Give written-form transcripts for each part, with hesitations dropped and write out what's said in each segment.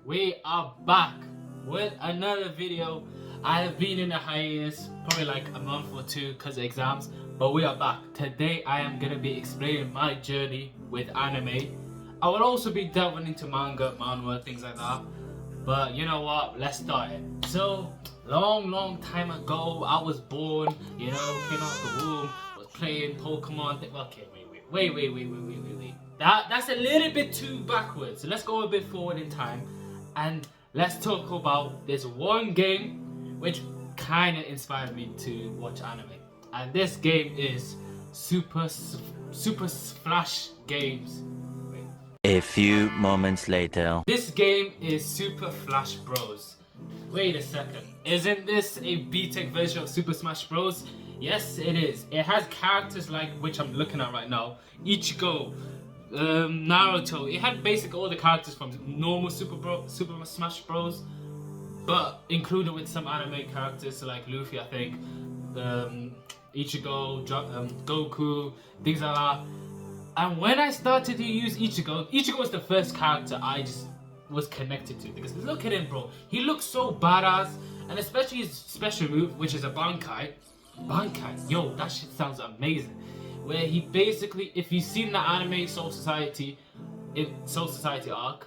We are back with another video. I have been in a hiatus, probably like a month or two because of exams, but we are back. Today I am going to be explaining my journey with anime. I will also be delving into manga, manhwa, things like that. But you know what, let's start it. So, long time ago, I was born, came out the womb, was playing Pokemon. Okay, wait. That's a little bit too backwards. So let's go a bit forward in time, and let's talk about this one game which kind of inspired me to watch anime. And this game is Super Splash Games. A few moments later. This game is Super Flash Bros. Wait a second, isn't this a B-Tech version of Super Smash Bros? Yes, it is. It has characters like which I'm looking at right now. Ichigo, Naruto. It had basically all the characters from normal Super Smash Bros, but included with some anime characters like Luffy, I think, Ichigo, Goku, things like that. And when I started to use Ichigo was the first character I just was connected to, because look at him, bro. He looks so badass, and especially his special move, which is a Bankai. Bankai, yo, that shit sounds amazing. Where he basically, if you've seen the anime Soul Society arc,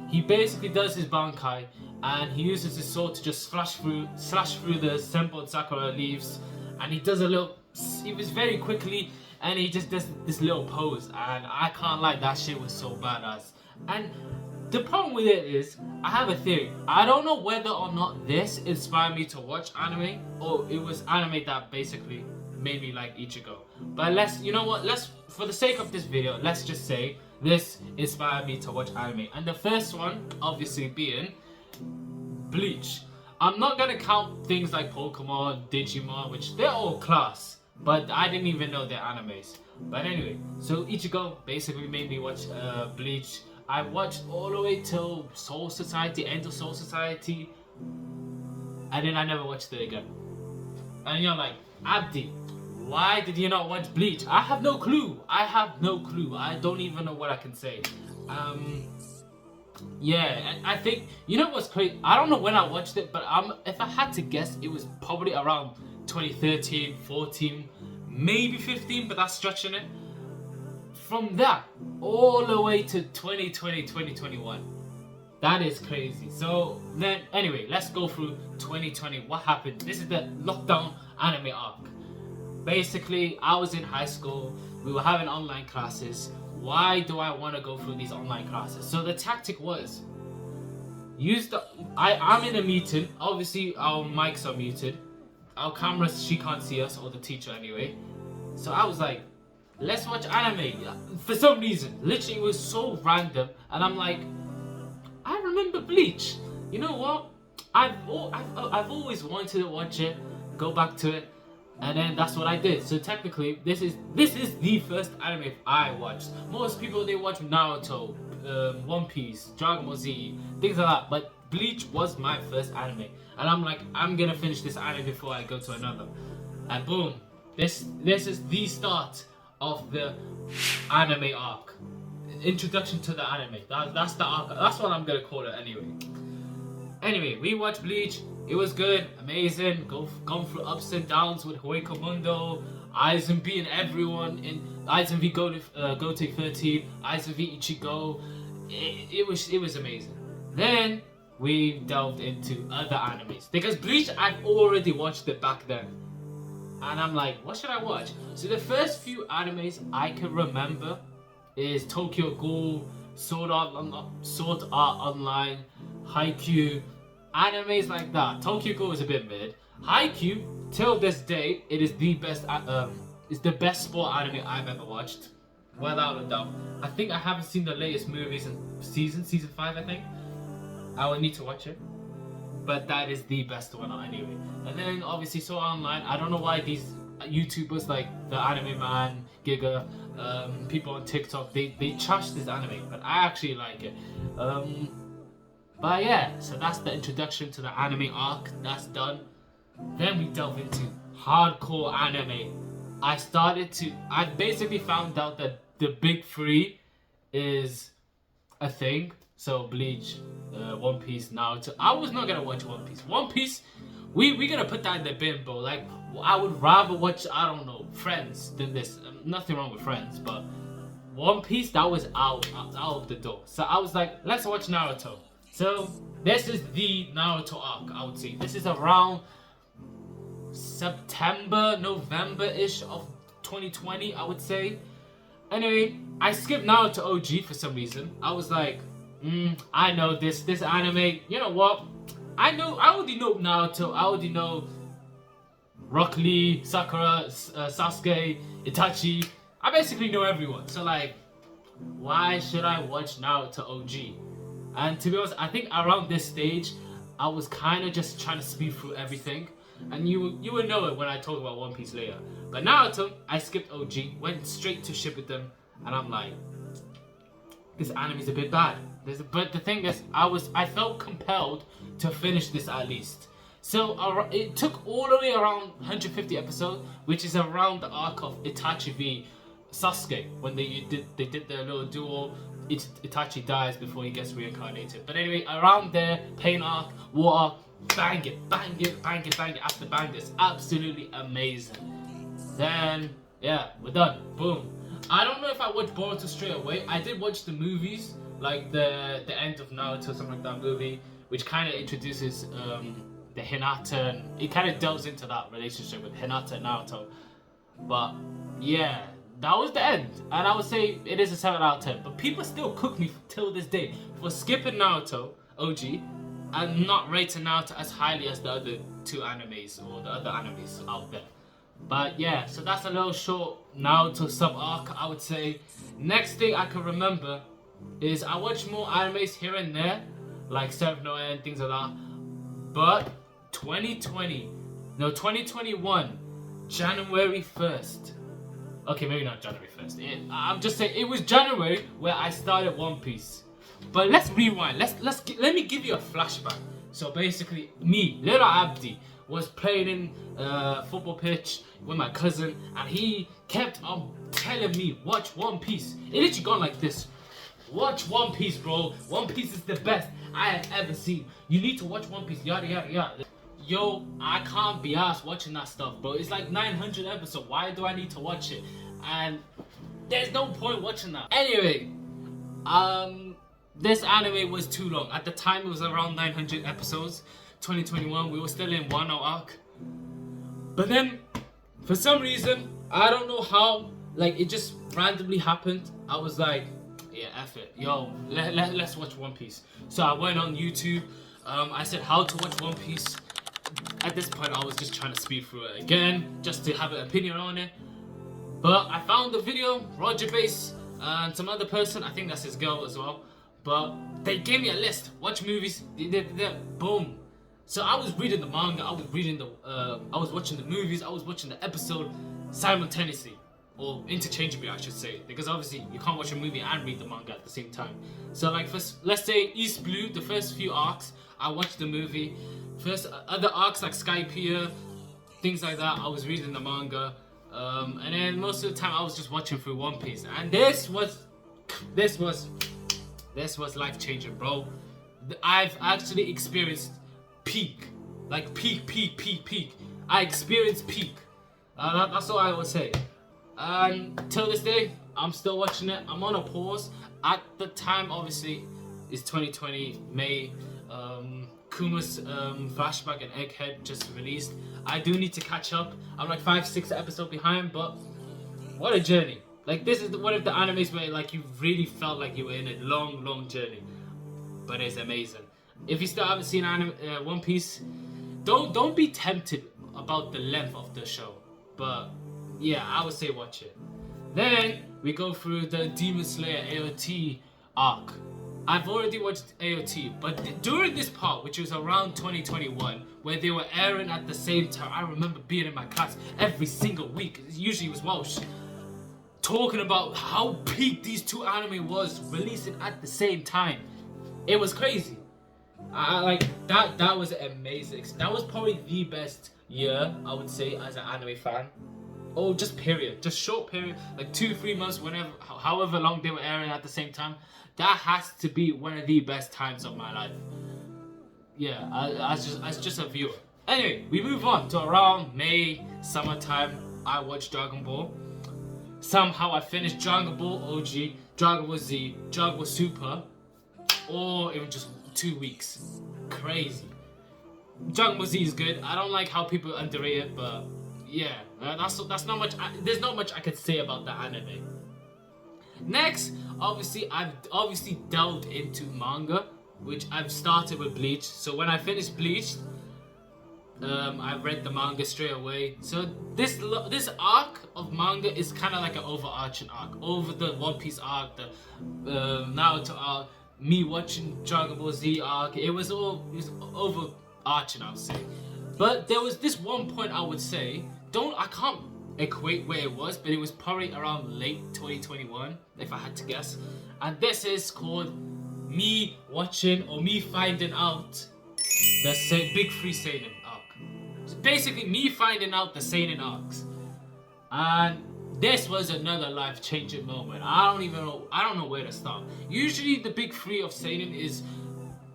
he basically does his Bankai, and he uses his sword to just slash through the Senbon and Sakura leaves, and he does it was very quickly, and he just does this little pose, and I can't lie, that shit was so badass. And the problem with it is, I have a theory. I don't know whether or not this inspired me to watch anime, or it was anime that basically made me like Ichigo. But let's, for the sake of this video, let's just say this inspired me to watch anime. And the first one, obviously, being Bleach. I'm not gonna count things like Pokemon, Digimon, which they're all class, but I didn't even know they're animes. But anyway, so Ichigo basically made me watch Bleach. I watched all the way till Soul Society, End of Soul Society, and then I never watched it again. And you're like, Abdi, why did you not watch Bleach? I have no clue. I don't even know what I can say. Yeah, I think, you know what's crazy? I don't know when I watched it, but if I had to guess, it was probably around 2013, 14, maybe 15, but that's stretching it. From that, all the way to 2020, 2021. That is crazy. So then, anyway, let's go through 2020. What happened? This is the lockdown anime arc. Basically, I was in high school. We were having online classes. Why do I want to go through these online classes? So the tactic was, I'm in a meeting. Obviously, our mics are muted. Our cameras, she can't see us, or the teacher anyway. So I was like, let's watch anime. For some reason, literally, it was so random, and I'm like, I remember Bleach. You know what? I've always wanted to watch it, go back to it, and then that's what I did. So technically, this is the first anime I watched. Most people, they watch Naruto, One Piece, Dragon Ball Z, things like that. But Bleach was my first anime, and I'm like, I'm gonna finish this anime before I go to another. And boom, this is the start of the anime arc. Introduction to the anime. That's the arc. That's what I'm gonna call it anyway. Anyway, we watched Bleach. It was good, amazing. Gone through ups and downs with Hueco Mundo, Aizen beating everyone in Aizen v Gothic 13, Aizen v Ichigo. It was amazing. Then we delved into other animes, because Bleach, I've already watched it back then. And I'm like, what should I watch? So the first few animes I can remember is Tokyo Ghoul, Sword Art Online, Haikyuu, animes like that. Tokyo Ghoul is a bit mid. Haikyuu, till this day, it is the best sport anime I've ever watched, without a doubt. I think I haven't seen the latest movies in season 5, I think. I will need to watch it. But that is the best one anyway. And then obviously Sword Art Online. I don't know why these YouTubers like the Anime Man, Giga, people on TikTok, they trash this anime, but I actually like it. But yeah, so that's the introduction to the anime arc. That's done. Then we delve into hardcore anime. I basically found out that the big three is a thing. So Bleach, One Piece, Naruto. I was not gonna watch One Piece. One Piece, we gonna put that in the bin, bro. Like I would rather watch, I don't know, Friends than this. Nothing wrong with Friends, but One Piece, that was out of the door. So I was like, let's watch Naruto. So this is the Naruto arc, I would say. This is around September, November-ish of 2020, I would say. Anyway, I skipped Naruto OG for some reason. I was like, I know this anime. You know what? I already know Naruto. I already know Rock Lee, Sakura, Sasuke, Itachi. I basically know everyone. So like, why should I watch Naruto OG? And to be honest, I think around this stage, I was kind of just trying to speed through everything. And you would know it when I talk about One Piece later. But Naruto, I skipped OG, went straight to Shippuden, and I'm like, this anime's a bit bad. But the thing is, I felt compelled to finish this at least. So it took all the way around 150 episodes, which is around the arc of Itachi v Sasuke, when they did their little duel. Itachi dies before he gets reincarnated. But anyway, around there, pain arc, war arc, bang it after bang this. Absolutely amazing. Then, yeah, we're done. Boom. I don't know if I watched Boruto straight away. I did watch the movies, like the end of Naruto, something like that movie, which kind of introduces the Hinata, and it kind of delves into that relationship with Hinata and Naruto. But, yeah, that was the end. And I would say it is a 7 out of 10. But people still cook me till this day for skipping Naruto OG and not rating Naruto as highly as the other two animes or the other animes out there. But yeah, so that's a little short Naruto sub-arc, I would say. Next thing I can remember is I watch more animes here and there, like Seraph Noah and things like that. But 2021, January 1st. Okay, maybe not January 1st. I'm just saying, it was January where I started One Piece. But let's rewind. Let me give you a flashback. So basically, me, Little Abdi, was playing in football pitch with my cousin, and he kept on telling me, watch One Piece. It literally gone like this. Watch One Piece, bro. One Piece is the best I have ever seen. You need to watch One Piece, yada yada yada. Yo, I can't be asked watching that stuff, bro. It's like 900 episodes. Why do I need to watch it? And there's no point watching that. Anyway, this anime was too long. At the time, it was around 900 episodes. 2021, we were still in Wano arc. But then, for some reason, I don't know how, like, it just randomly happened. I was like, yeah, F it. Yo, let's watch One Piece. So I went on YouTube. I said how to watch One Piece. At this point, I was just trying to speed through it again, just to have an opinion on it. But I found the video, Roger Base, and some other person, I think that's his girl as well. But they gave me a list. Watch movies. Boom. So I was reading the manga. I was watching the movies. I was watching the episode simultaneously, or interchangeably, I should say, because obviously you can't watch a movie and read the manga at the same time. So like, let's say East Blue, the first few arcs, I watched the movie. First other arcs like Skypiea, things like that, I was reading the manga. And then most of the time I was just watching through One Piece, and this was life-changing, bro. I've actually experienced peak. I experienced peak. That's all I would say. And till this day, I'm still watching it. I'm on a pause. At the time, obviously, it's 2020 May. Kuma's flashback and Egghead just released. I do need to catch up. I'm like 5-6 episodes behind, but what a journey. Like, this is one of the animes where like you really felt like you were in a long journey. But it's amazing. If you still haven't seen One Piece, don't be tempted about the length of the show. But yeah, I would say watch it. Then we go through the Demon Slayer AOT arc. I've already watched AOT, but during this part, which was around 2021, where they were airing at the same time, I remember being in my class every single week. Usually it was Welsh, talking about how peak these two anime was releasing at the same time. It was crazy. I like that. That was amazing. That was probably the best year, I would say, as an anime fan. or just period, just short period, like 2-3 months, whenever, however long they were airing at the same time, that has to be one of the best times of my life. Yeah, as just a viewer. Anyway, we move on to around May, summertime. I watched Dragon Ball. Somehow I finished Dragon Ball OG, Dragon Ball Z, Dragon Ball Super, all in just 2 weeks. Crazy. Dragon Ball Z is good. I don't like how people underrate it, but yeah, that's not much. There's not much I could say about that anime. Next, I've obviously delved into manga, which I've started with Bleach. So when I finished Bleach, I read the manga straight away. So this arc of manga is kind of like an overarching arc over the One Piece arc, the Naruto arc, me watching Dragon Ball Z arc. It was overarching, I would say. But there was this one point I would say, I can't equate where it was, but it was probably around late 2021, if I had to guess. And this is called me watching or me finding out the Big Three Seinen arc. So basically, me finding out the Seinen arcs, and this was another life-changing moment. I don't know where to start. Usually, the big three of Seinen is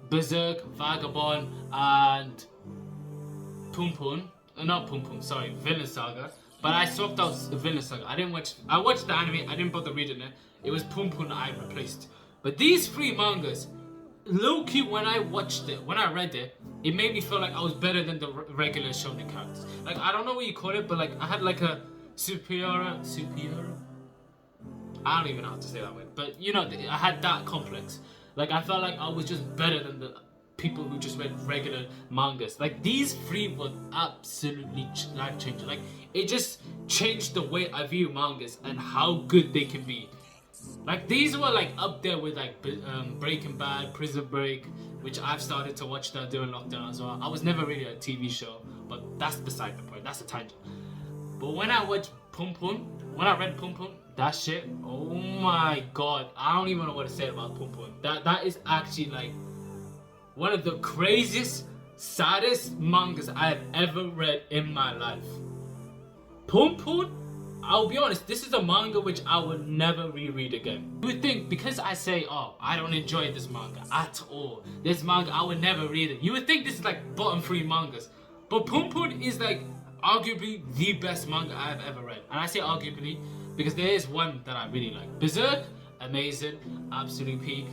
Berserk, Vagabond, and Vinland Saga. But I swapped out the Vinland Saga. I watched the anime. I didn't bother reading it. It was Pum Pum I replaced. But these three mangas, low-key, when I read it, it made me feel like I was better than the regular shonen characters. Like, I don't know what you call it, but like I had like a superior. I don't even know how to say that word, but you know, I had that complex. Like, I felt like I was just better than the people who just read regular mangas. Like, these three were absolutely life-changing. Like, it just changed the way I view mangas and how good they can be. Like, these were like up there with like Breaking Bad, Prison Break, which I've started to watch that during lockdown as well. I was never really a TV show, but that's beside the point. That's a tangent. But when I watched Pum Pum, when I read Pum Pum, that shit, oh my god, I don't even know what to say about Pum Pum. That is actually like one of the craziest, saddest mangas I have ever read in my life. Pum Pum, I'll be honest, this is a manga which I will never reread again. You would think, because I say, oh, I don't enjoy this manga at all, this manga, I would never read it. You would think this is like bottom 3 mangas. But Pum Pum is like arguably the best manga I have ever read. And I say arguably because there is one that I really like. Berserk, amazing, absolute peak.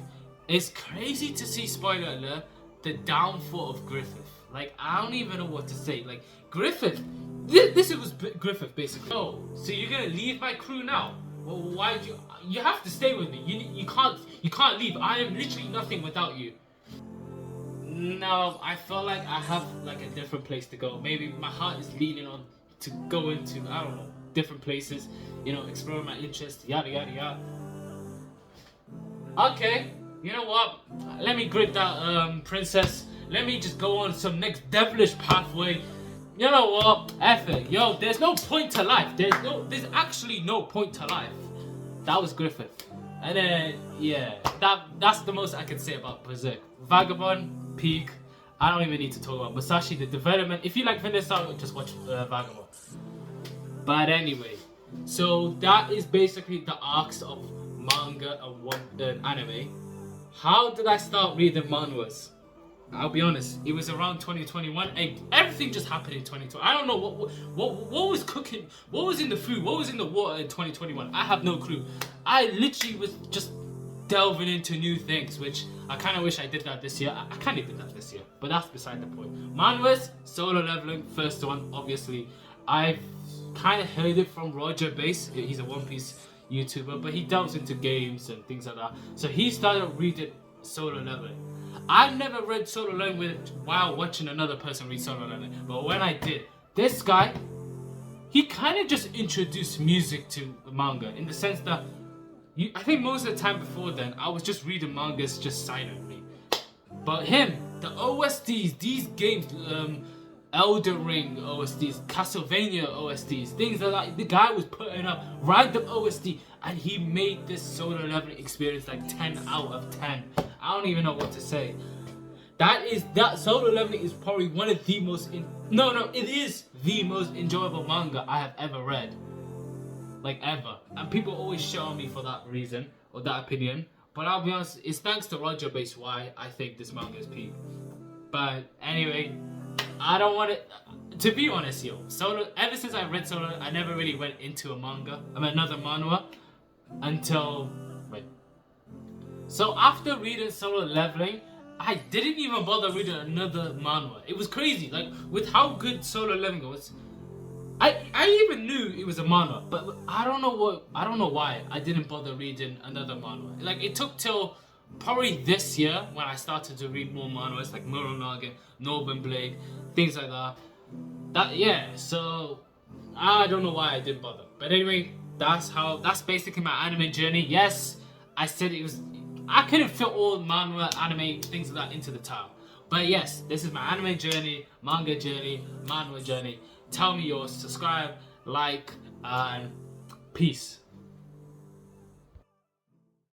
It's crazy to see, spoiler alert, the downfall of Griffith. Like, I don't even know what to say. Like, Griffith, this was Griffith basically. Oh, so you're gonna leave my crew now? Well, why do you have to stay with me? You can't leave. I am literally nothing without you. No, I feel like I have like a different place to go. Maybe my heart is leaning on to go into, I don't know, different places, you know, explore my interests, yada yada yada. Okay, you know what? Let me grit that princess. Let me just go on some next devilish pathway. You know what? F it. Yo, there's no point to life. There's actually no point to life. That was Griffith. And then, yeah, that's the most I can say about Berserk. Vagabond, peak. I don't even need to talk about Musashi, the development. If you like Vinland Saga, just watch Vagabond. But anyway, so that is basically the arcs of manga and anime. How did I start reading manhwas? I'll be honest, it was around 2021. And everything just happened in 2020. I don't know what was cooking, what was in the food, what was in the water in 2021. I have no clue. I literally was just delving into new things, which I kind of wish I did that this year. I kind of did that this year, but that's beside the point. Manhwas, Solo Leveling, first one, obviously. I've kind of heard it from Roger Base. He's a One Piece YouTuber, but he delves into games and things like that. So he started reading Solo Leveling. I've never read Solo Leveling while watching another person read Solo Leveling, but when I did, this guy, he kind of just introduced music to the manga in the sense that I think most of the time before then, I was just reading mangas just silently. But him, the OSTs, these games, Elden Ring OSTs, Castlevania OSTs, things like the guy was putting up random OST and he made this Solo Leveling experience like 10 out of 10. I don't even know what to say. That Solo Leveling is probably one of the most it is the most enjoyable manga I have ever read. like ever. And people always shit on me for that reason or that opinion. But I'll be honest, it's thanks to Roger Base why I think this manga is peak. But anyway, I don't want to be honest, yo. Solo. Ever since I read Solo, I never really went into a manga. Another manhwa until wait. So after reading Solo Leveling, I didn't even bother reading another manhwa. It was crazy, like with how good Solo Leveling was. I even knew it was a manhwa, but I don't know why I didn't bother reading another manhwa. Like it took till probably this year when I started to read more manhwas like Muronaga, Northern Blade, things like that. So I don't know why I didn't bother. But anyway, that's basically my anime journey. Yes, I said it was I couldn't fit all manhwa, anime, things like that into the title. But yes, this is my anime journey, manga journey, manhwa journey. Tell me yours, subscribe, like, and peace.